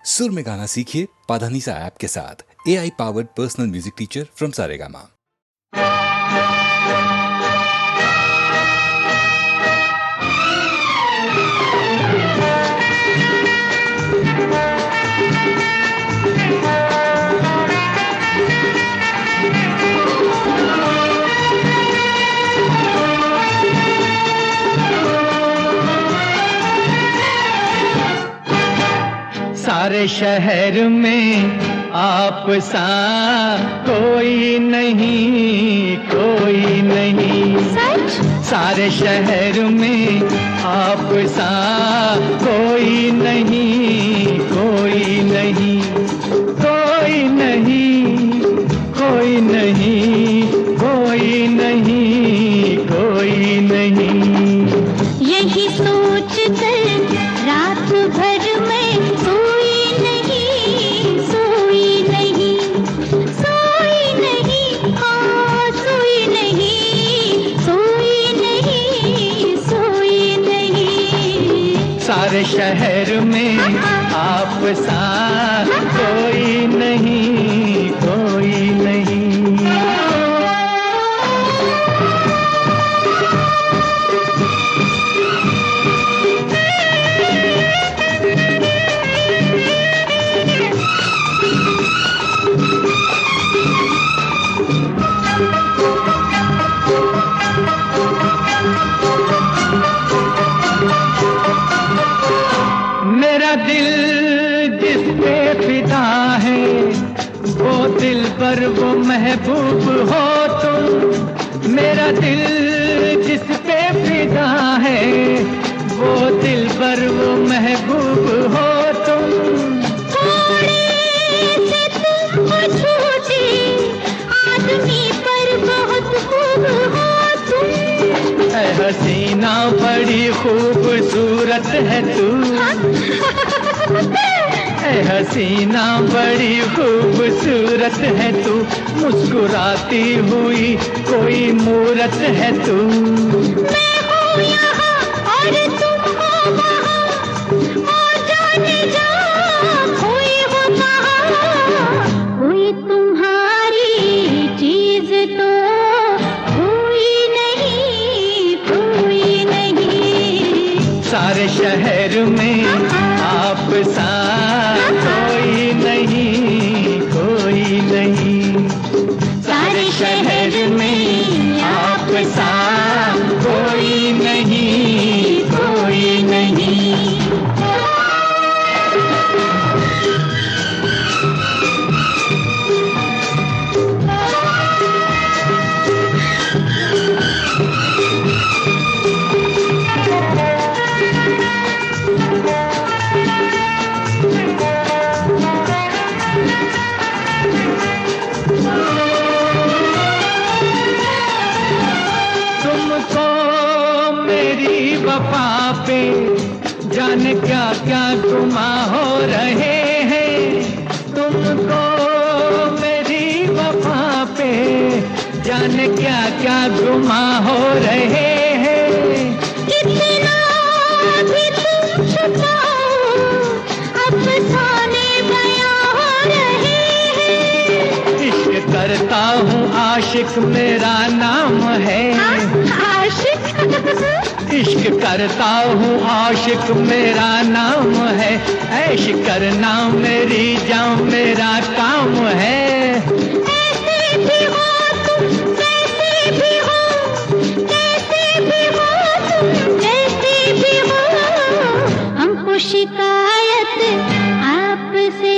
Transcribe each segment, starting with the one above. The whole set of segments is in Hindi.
सुर में गाना सीखिए पाधानीसा ऐप के साथ। AI powered personal music teacher from Saregama. सारे शहर में आप सा कोई नहीं, कोई नहीं। सच? सारे शहर में आप सा कोई नहीं, कोई नहीं, कोई नहीं, कोई नहीं, कोई नहीं, कोई नहीं। यही सोच कर रात भर में सोई नहीं, सोई नहीं, सोई नहीं, हाँ सोई नहीं, सोई नहीं, सोई नहीं। सारे शहर में आप सा कोई नहीं, कोई नहीं। मेरा दिल जिस पे फिदा है, वो दिल पर वो महबूब हो तुम। मेरा दिल जिस पे फिदा है, वो दिल पर वो महबूब हो तुम। थोड़े से तुम छूटे, आदमी पर बहुत खूब हो तुम। ऐ हसीना बड़ी खूबसूरत है तू, ऐ हसीना बड़ी खूबसूरत है तू। मुस्कुराती हुई कोई मूरत है तू। मैं हूँ यहाँ और तुम हो वहाँ, और जाने जा कोई हो कहाँ। कोई तुम्हारी चीज तो कोई नहीं, कोई नहीं। सारे शहर में आप सा कोई नहीं, कोई नहीं। सारे शहर में आप सा कोई नहीं, कोई नहीं। वफा पे जाने क्या क्या गुमा हो रहे हैं। तुमको मेरी वफा पे जाने क्या क्या गुमा हो रहे हैं। कितना भी तुम छुपाओ, अफसाने बयां हो रहे हैं। इश्क करता हूँ आशिक मेरा नाम है। आशिक? इश्क करता हूँ आशिक मेरा नाम है। ऐश करना मेरी जान मेरा काम है। ऐसे भी हो तुम, कैसे भी हो, कैसे भी हो तुम, कैसे भी हो। हमको शिकायत आपसे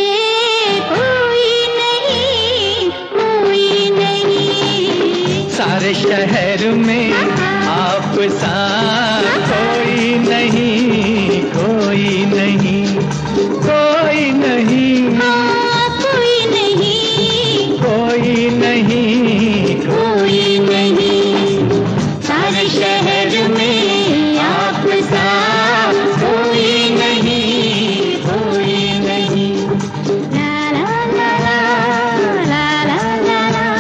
कोई नहीं, कोई नहीं। सारे शहर में आप सा कोई नहीं, कोई नहीं, कोई नहीं, हाँ कोई नहीं, कोई नहीं, कोई नहीं। सारे शहर में आप सा कोई नहीं, कोई नहीं। ला ला ला ला ला ला ला ला ला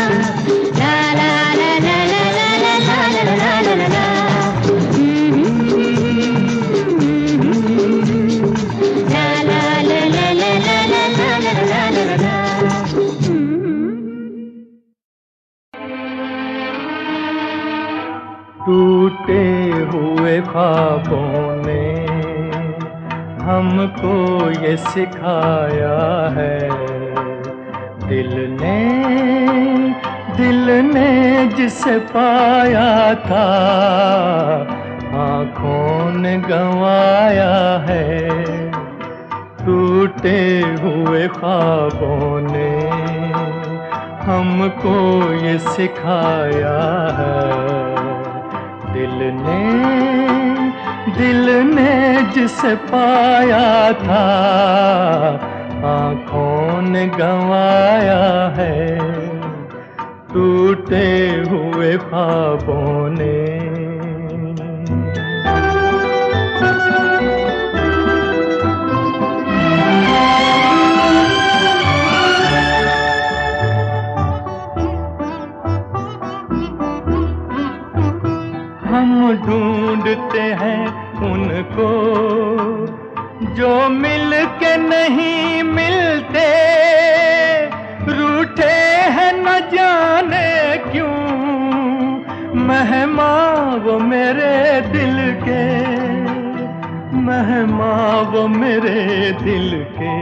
ला ला ला ला ला ला ला ला ला ला। टूटे हुए ख्वाबों ने हमको ये सिखाया है, दिल ने जिसे पाया था आँखों ने गंवाया है। टूटे हुए ख्वाबों ने हमको ये सिखाया है, दिल ने जिसे पाया था आँखों ने गंवाया है। टूटे हुए ख्वाबों ने हम ढूंढते हैं उनको जो मिल के नहीं मिलते, रूठे हैं न जाने क्यों मेहमान वो मेरे दिल के, मेहमान वो मेरे दिल के।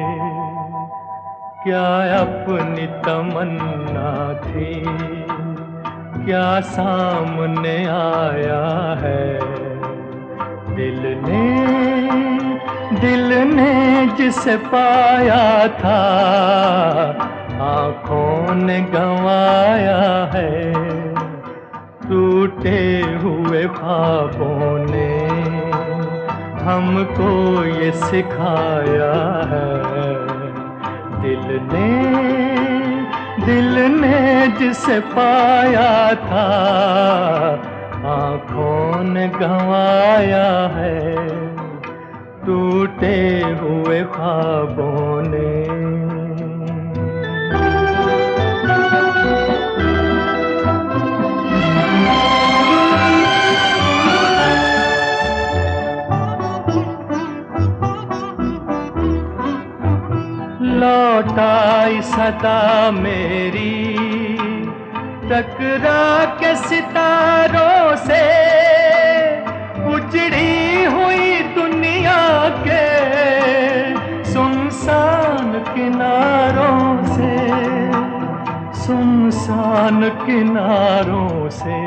क्या अपनी तमन्ना थी, क्या सामने आया है, दिल ने जिसे पाया था आँखों ने गंवाया है। टूटे हुए ख्वाबों ने हमको ये सिखाया है, दिल ने जिसे पाया था आँखों ने गंवाया है। टूटे हुए ख्वाबों ने लौट आई सदा मेरी टकरा के सितारों से, उजड़ी हुई दुनिया के सुनसान किनारों से, सुनसान किनारों से।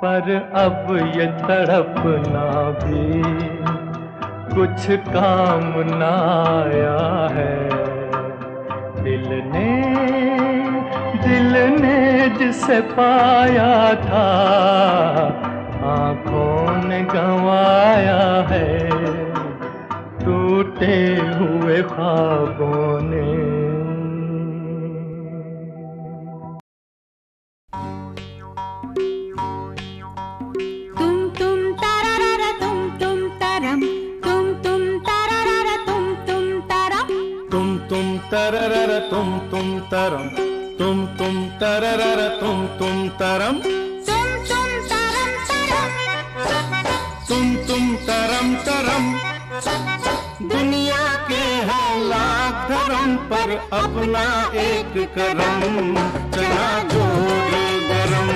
पर अब ये तड़पना भी कुछ काम न आया है, दिल ने जिसे पाया था आँखों ने गंवाया है। टूटे हुए ख्वाबों ने तुम तारारा तुम तारम, तुम तारारा तुम तारम, तुम तररर तुम तरम, तुम तररर तुम तरम, तुम तरम तरम। दुनिया के है लाख धर्म पर अपना एक करम, चना जोर गरम,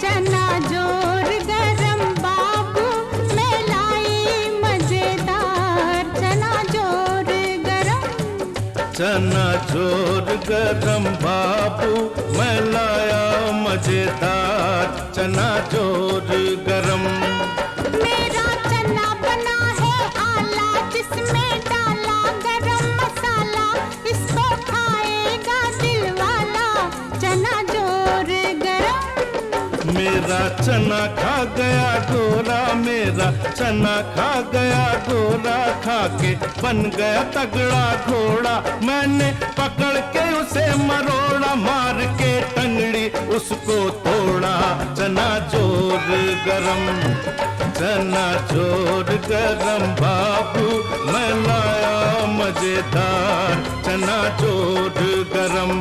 चना जोर गरम बाबू मैं लाई मजेदार, चना जोर गरम, चना जोर गरम बाबू मैं लाया मजेदार, चना जोर गरम। मेरा चना बना है आला जिसमें डाला गरम मसाला, इसको खाएगा दिल वाला, चना जोर गरम। मेरा चना खा गया गोरा, मेरा चना खा गया गोरा, खा के बन गया तगड़ा घोड़ा। मैंने पकड़ के उसे मरोड़ा, मार के टंगड़ी उसको तोड़ा, चना जोर गरम, चना जोर गरम बाबू मैं लाया मजेदार, चना जोर गरम।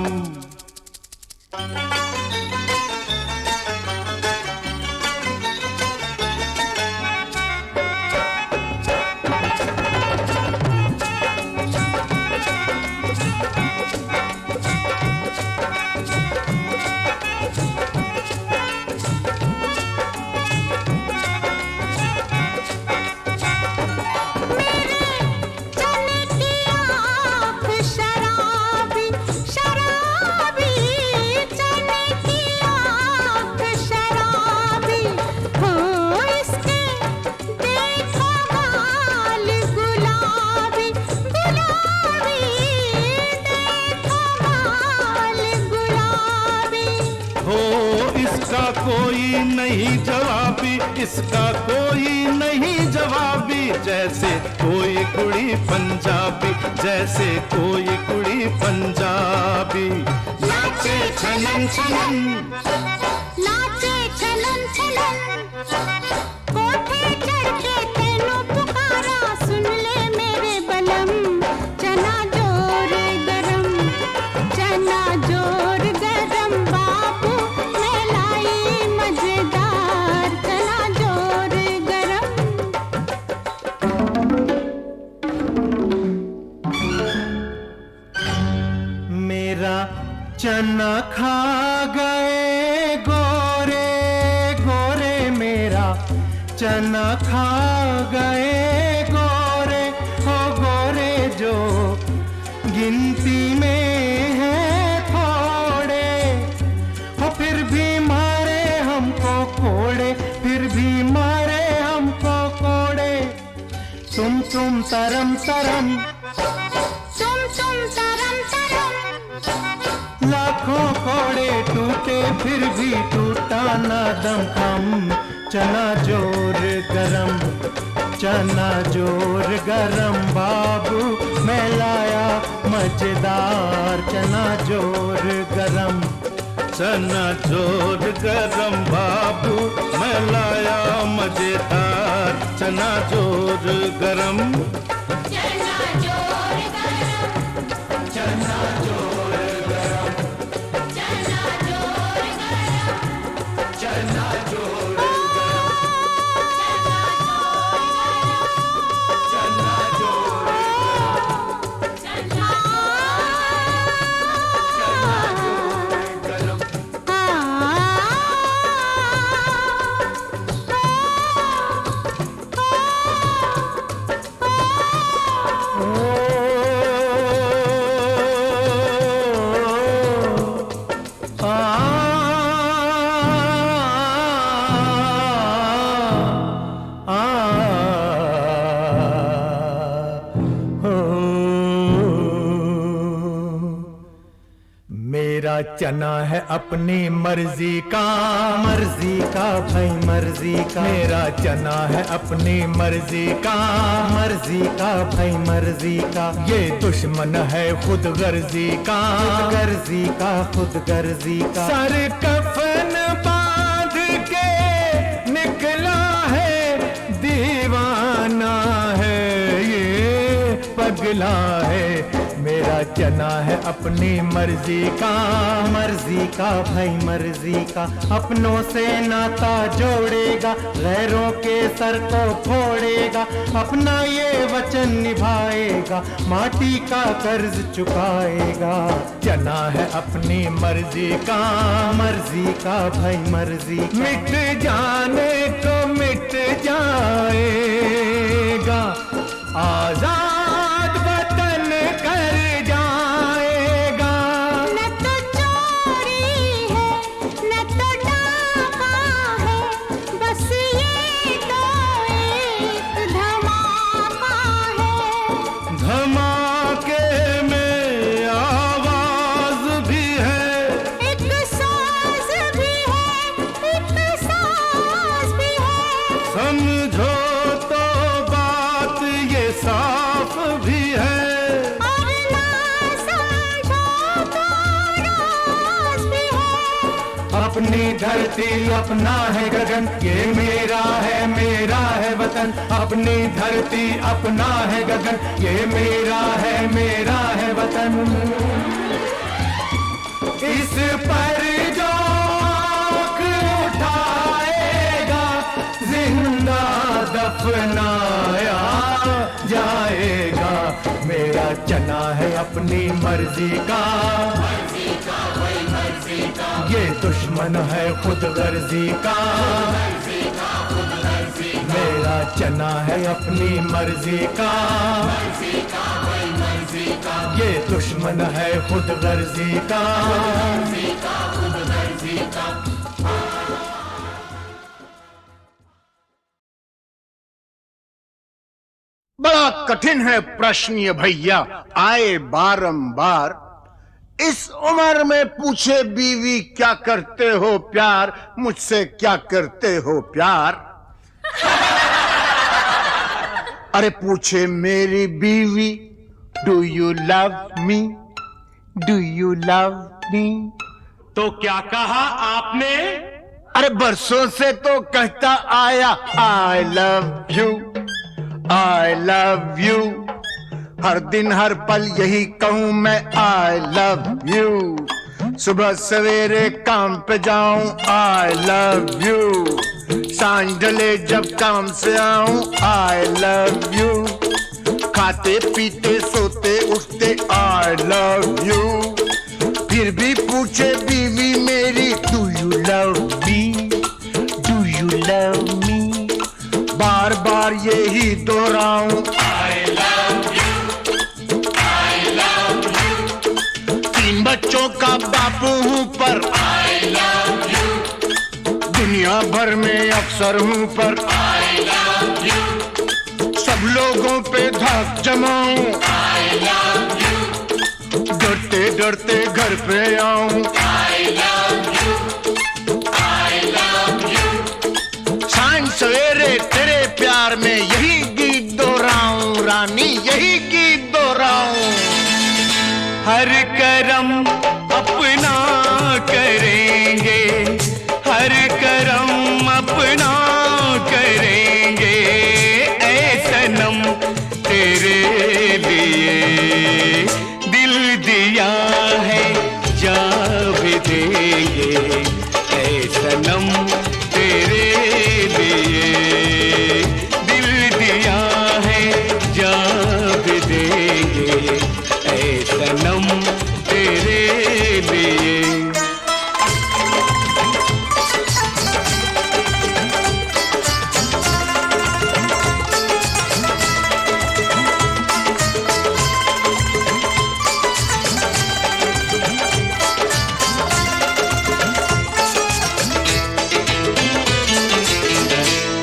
नहीं जवाबी, इसका कोई नहीं जवाबी। जैसे कोई कुड़ी पंजाबी, जैसे कोई कुड़ी पंजाबी। नाचे छलन छलन, नाचे छलन छलन, कोठे चढ़ के तेनू पुकारा, सुन ले मेरे बलम। चना जोर गरम, चना जोर गरम, बाबू मैं लाई मजेदार, चना जोर गरम। मेरा चना खा गए गोरे गोरे, मेरा चना खा गए गोरे, हो गोरे जो गिनती में है थोड़े, हो फिर भी मारे हमको कोड़े, फिर भी मारे हमको कोड़े। तुम तरम तरम, तुम तरम तरम, लाखों कोड़े टूटे फिर भी टूटा ना दम खम। चना जोर गरम, चना जोर गरम, बाबू मैं लाया मजेदार, चना जोर गरम। चना जोर गरम बाबू मैं लाया मजेदार, चना जोर गरम। चना जोर गरम, चना जोर गरम, चना जोर गरम, चना जोर चना जोर मेरा चना है अपनी मर्जी का, मर्जी का भाई मर्जी का। मेरा चना है अपनी मर्जी का, मर्जी का भाई मर्जी का। ये दुश्मन है खुद गर्जी का, खुद गर्जी का, खुद गर्जी का। सर कफन बांध के निकला है, दीवाना है ये पगला है। मेरा चना है अपनी मर्जी का, मर्जी का भाई मर्जी का। अपनों से नाता जोड़ेगा, गैरों के सर को फोड़ेगा। अपना ये वचन निभाएगा, माटी का कर्ज चुकाएगा। चना है अपनी मर्जी का, मर्जी का भाई मर्जी का। मिट जाने को मिट जाएगा, आजाद वतन कर जाएगा। न तो चोरी है, न तो डाका है, बस ये तो एक धमाका है। धमाके में आवाज भी है, एक साज भी है, एक साज भी है। समझो तो बात ये साफ भी है। और ना समझो तो राज भी है। अपनी धरती अपना है गगन, ये मेरा है वतन। अपनी धरती अपना है गगन, ये मेरा है वतन। इस पर जो आँख उठाएगा, जिंदा दफनाया जाएगा। मेरा चना है अपनी मर्जी का, ये दुश्मन है खुद गर्जी का। मेरा चना है अपनी मर्जी का, ये दुश्मन है खुद गर्जी का। बड़ा कठिन है प्रश्न ये भैया, आए बारंबार। इस उम्र में पूछे बीवी क्या करते हो प्यार, मुझसे क्या करते हो प्यार। अरे पूछे मेरी बीवी do you love me, do you love मी। तो क्या कहा आपने? अरे बरसों से तो कहता आया I love you, I love you. हर दिन हर पल यही कहूं मैं आई लव यू। सुबह सवेरे काम पे जाऊं आई लव यू, सांझ ढले जब काम से आऊं आई लव यू। खाते पीते सोते उठते आई लव यू। फिर भी पूछे बीवी मेरी do you love me, do you love me. बार बार यही दोहराऊं I love you, I love you. 3 बच्चों का बापू हूं पर आई लव यू। दुनिया भर में अफसर हूं पर आई लव यू। सब लोगों पे धाक जमाऊं आई लव यू। डरते डरते घर पे आऊं आई love you, I love you. सांझ सवेरे तेरे प्यार में यही गीत दोहराऊं रानी, यही गीत दोहराऊं। हर करम अपना करेंगे, हर करम अपना करेंगे। ऐ सनम तेरे लिए दिल दिया है जान भी देंगे। ऐ सनम तेरे लिए दिल दिया है जान भी देंगे। ऐ सनम तेरे लिए।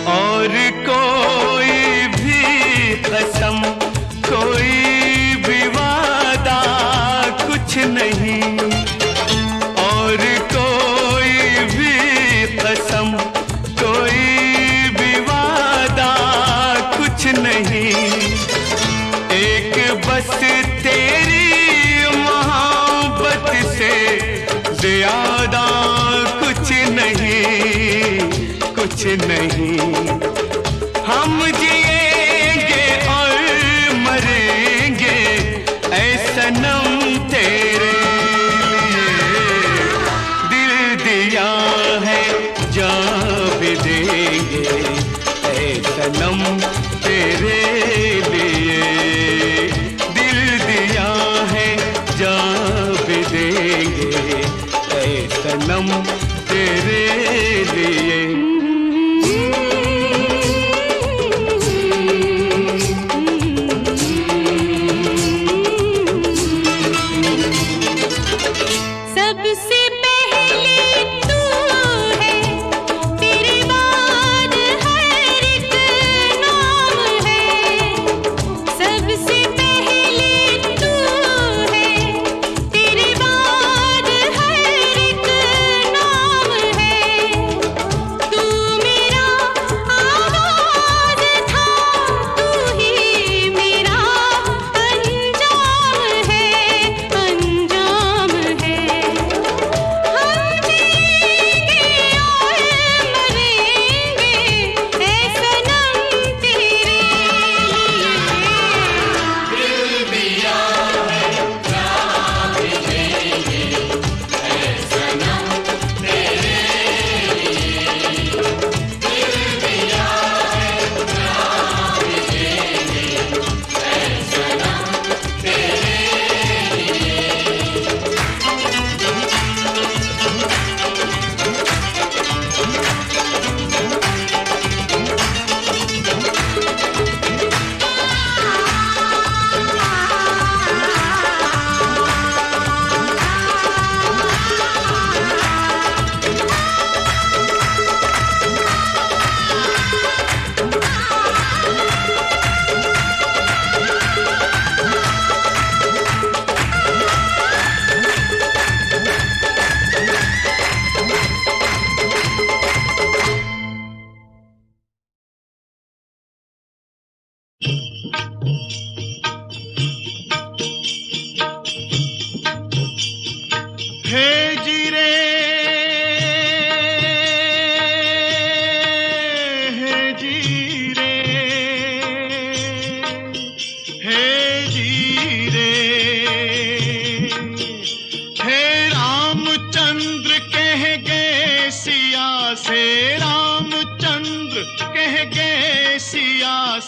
और कोई भी कसम, कोई भी वादा कुछ नहीं। और कोई भी कसम, कोई भी वादा कुछ नहीं। एक बस तेरी मोहब्बत से ज्यादा कुछ नहीं, कुछ नहीं। हम जिएंगे और मरेंगे ऐ सनम तेरे लिए। दिल दिया है जान भी देंगे ऐ सनम तेरे लिए। दिल दिया है जान भी देंगे ऐ सनम तेरे लिए। सबसे पहले तू है, तेरे बाद हर एक नाम है। सबसे पहले तू है, तेरे बाद हर एक नाम है।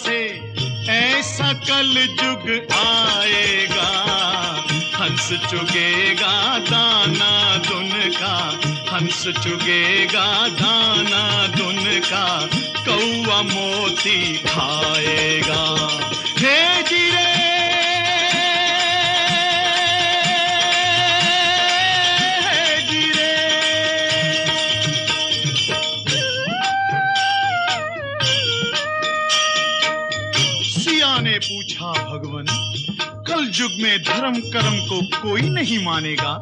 से ऐसा कल जुग आएगा, हंस चुगेगा दाना दुन का, हंस चुगेगा दाना दुन का, कौवा मोती खाएगा। हे जीरे ने पूछा, भगवन कल युग में धर्म कर्म को कोई नहीं मानेगा?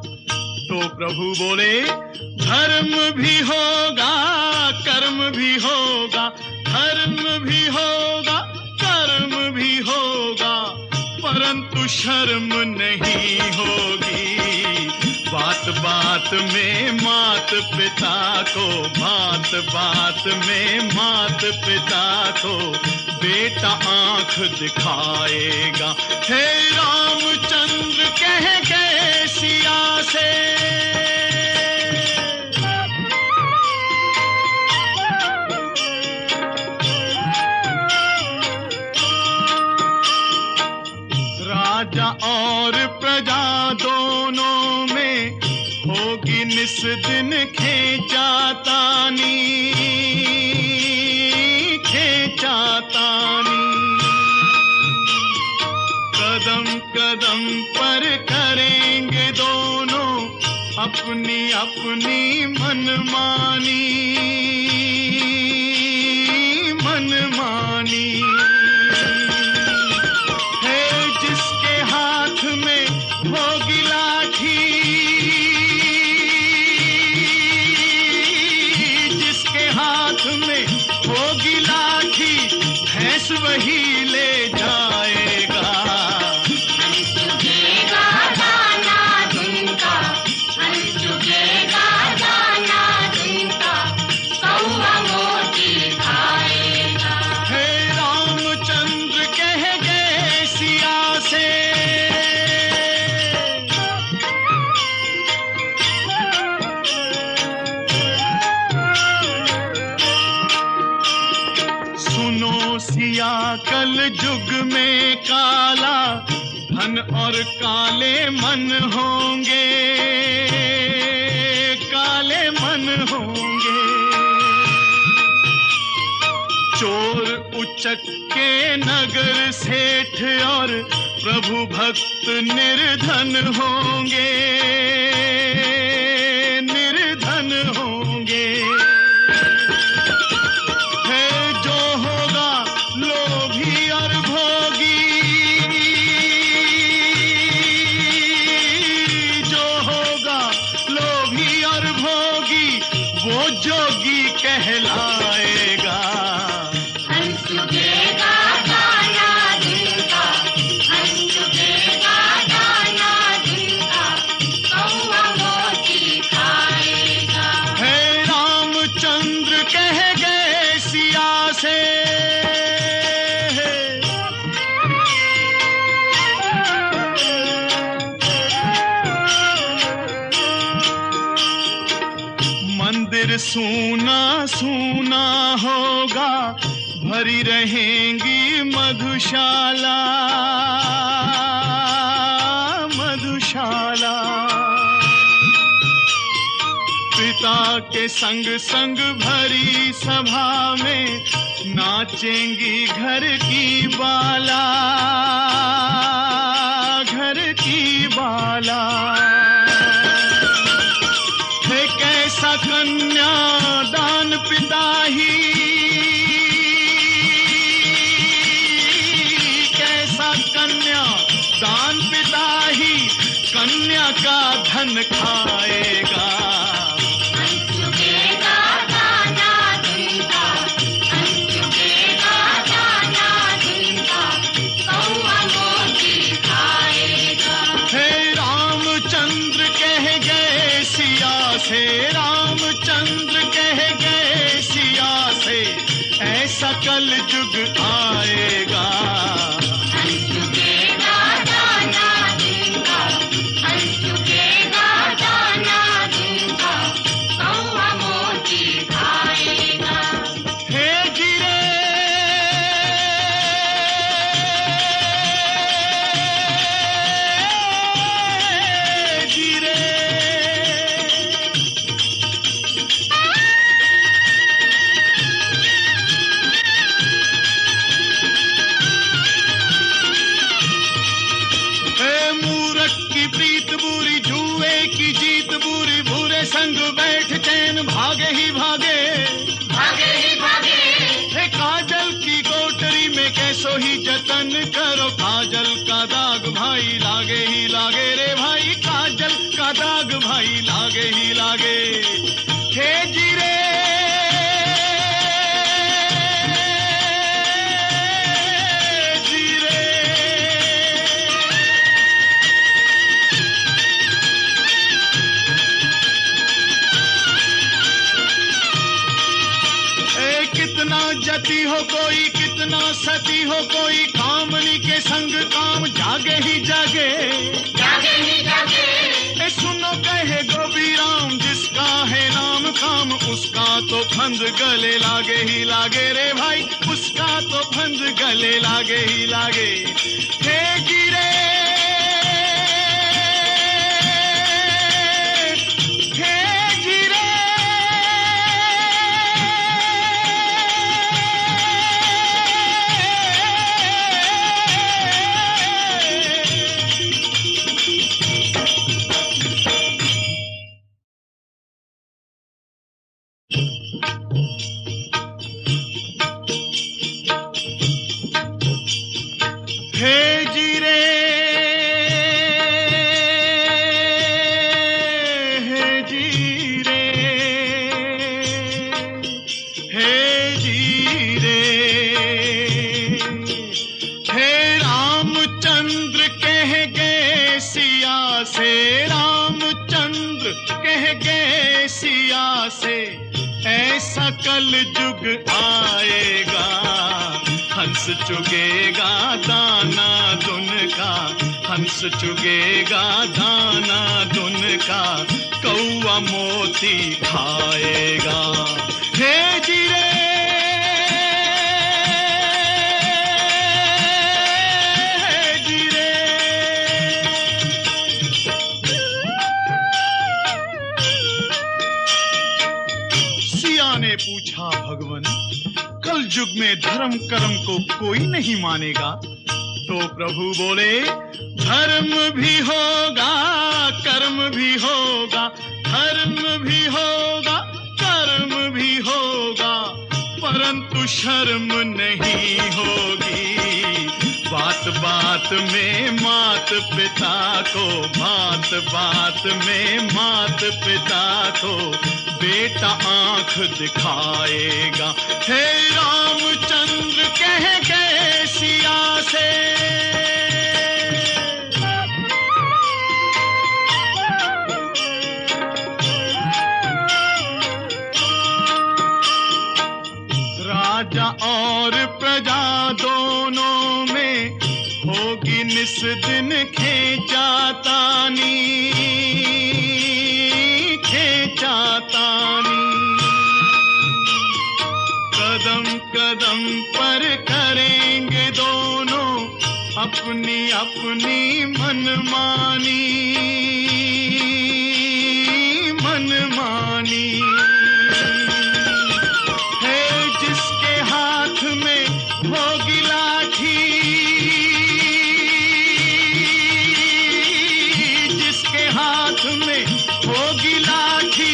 तो प्रभु बोले, धर्म भी होगा कर्म भी होगा, धर्म भी होगा कर्म भी होगा, परंतु शर्म नहीं होगी। बात बात में मात पिता को, बात बात में मात पिता को बेटा आंख दिखाएगा। हे रामचंद्र कह गए सिया से, राजा और प्रजा दोनों में होगी निस दिन खेचातानी, खेचातानी। कदम कदम पर करेंगे दोनों अपनी अपनी मनमानी, मनमानी। है जिसके हाथ में होगी लाठी, जिसके हाथ में होगी लाठी, भैंस वही ले जाएगा। हंस चुगेगा दाना दुन का, हंस चुगेगा दाना दुन का, कौवा मोती खाएगा। हे रामचंद्र कह गए सिया से, सुनो सिया कल युग में काला धन और काले मन होंगे, काले मन होंगे। चोर उचक के नगर सेठ और प्रभु भक्त निर्धन होंगे, निर्धन होंगे। है जो होगा लोभी और भोगी, जो होगा लोभी और भोगी, वो जोगी कहलाएगा। हंस चुगेगा दाना दुन का, हंस चुगेगा दाना दुन का, कौवा मोती खाएगा। हे रामचंद्र कह गए सिया से, मंदिर सूना सूना होगा, भरी रहेंगी मधुशाला, मधुशाला। पिता के संग संग भरी सभा में नाचेंगी घर की बाला, घर की बाला। है कैसा कन्या दान पिता ही, कैसा कन्या दान पिता ही, कन्या का धन खाएगा। हंस चुगेगा दाना दुन का, हंस चुगेगा दाना दुन का, कौवा मोती खाएगा। हे रामचंद्र कह गए सिया से, रामचंद्र कह गए सिया से, ऐसा कल युग आएगा। हंस चुगेगा दाना दुन का, हंस चुगेगा दाना दुन का, कौवा मोती खाएगा। हे गिरे भागे ही भागे, भागे ही भागे, हे काजल की कोठरी में कैसो ही जतन करो, काजल का दाग भाई लागे ही लागे रे भाई, काजल का दाग भाई लागे ही लागे। हे जीरे जती हो कोई, कितना सती हो कोई, कामनी के संग काम जागे ही जागे, जागे ही जागे, ए सुनो कहे गोपी राम, जिसका है नाम काम, उसका तो फंद गले लागे ही लागे रे भाई, उसका तो फंद गले लागे ही लागे। हे गिरे कल जुग आएगा, हंस चुगेगा दाना दुन का, हंस चुगेगा दाना दुन का, कौआ मोती खाएगा। हे जीरे पूछा भगवन, कल युग में धर्म कर्म को कोई नहीं मानेगा? तो प्रभु बोले, धर्म भी होगा कर्म भी होगा, धर्म भी होगा कर्म भी होगा, परंतु शर्म नहीं होगी। बात बात में मात पिता को, बात बात में मात पिता को बेटा आंख दिखाएगा। हे रामचंद्र कह गए सिया से, राजा और प्रजा दोनों में होगी निस दिन खेचातानी, खेचातानी। कदम कदम पर करेंगे दोनों अपनी अपनी मनमानी, मनमानी। जिसके हाथ में होगी लाठी, जिसके हाथ में होगी लाठी,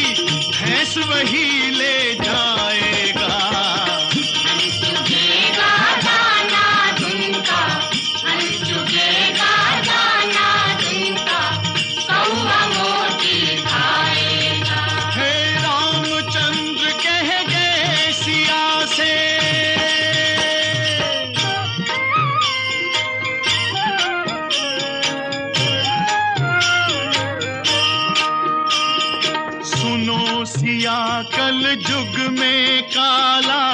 भैंस वही ले जाएगा। हंस चुगेगा दाना दुनका, हंस चुगेगा दाना दुनका, कौआ मोती खाएगा। हे रामचंद्र कह गए सिया से, सुनो सिया कल युग में काला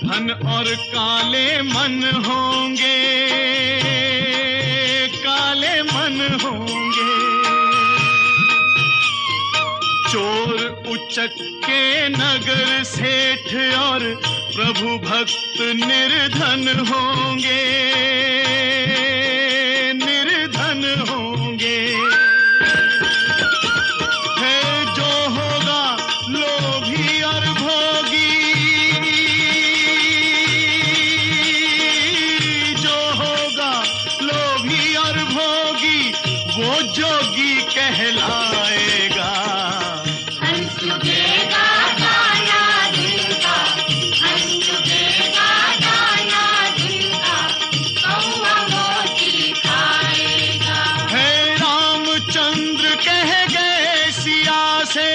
धन और काले मन होंगे, काले मन होंगे। चोर उचक के नगर सेठ और प्रभु भक्त निर्धन होंगे, निर्धन होंगे। है जो होगा लोभी और भोगी, जो होगा लोभी और भोगी, वो जोगी कहलाएगा। हंस चुगेगा से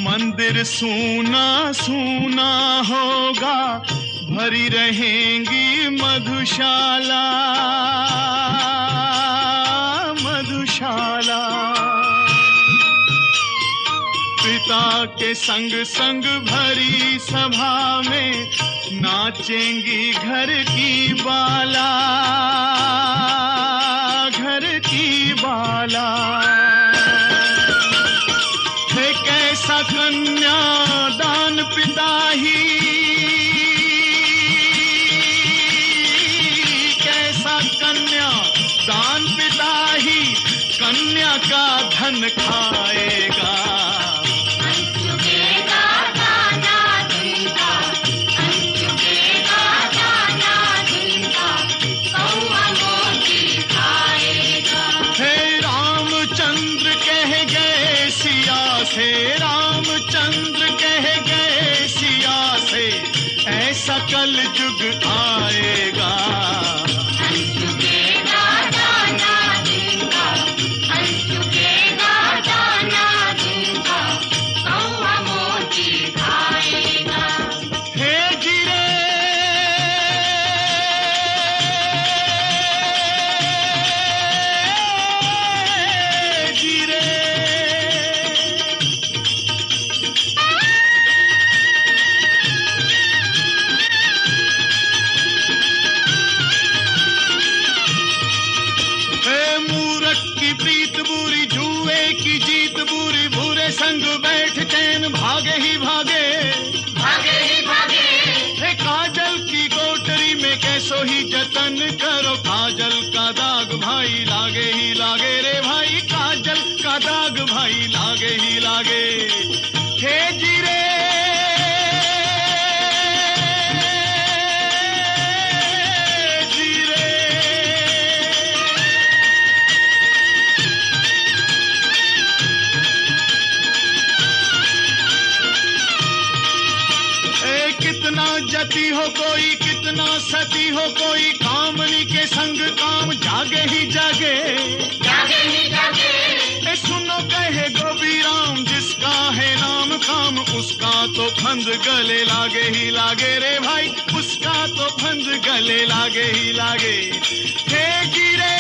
मंदिर सूना सूना होगा, भरी रहेंगी मधुशाला मधुशाला। पिता के संग संग भरी सभा में नाचेंगी घर की बाला घर की बाला। है कैसा कन्या दान पिता ही, कैसा कन्या दान पिता ही कन्या का धन खाएगा। रामचंद्र कह गए सिया से, ऐसा कल युग आएगा। संग बैठ चैन भागे ही भागे, भागे ही भागे। हे काजल की कोठरी में कैसो ही जतन करो, काजल का दाग भाई लागे ही लागे रे भाई, काजल का दाग भाई लागे ही लागे। हे जीरे जती हो कोई, कितना सती हो कोई, कामनी के संग काम जागे ही जागे, जागे ही जागे। ए सुनो कहे गोपी राम, जिसका है नाम काम, उसका तो फंद गले लागे ही लागे रे भाई, उसका तो फंद गले लागे ही लागे। हे गिरे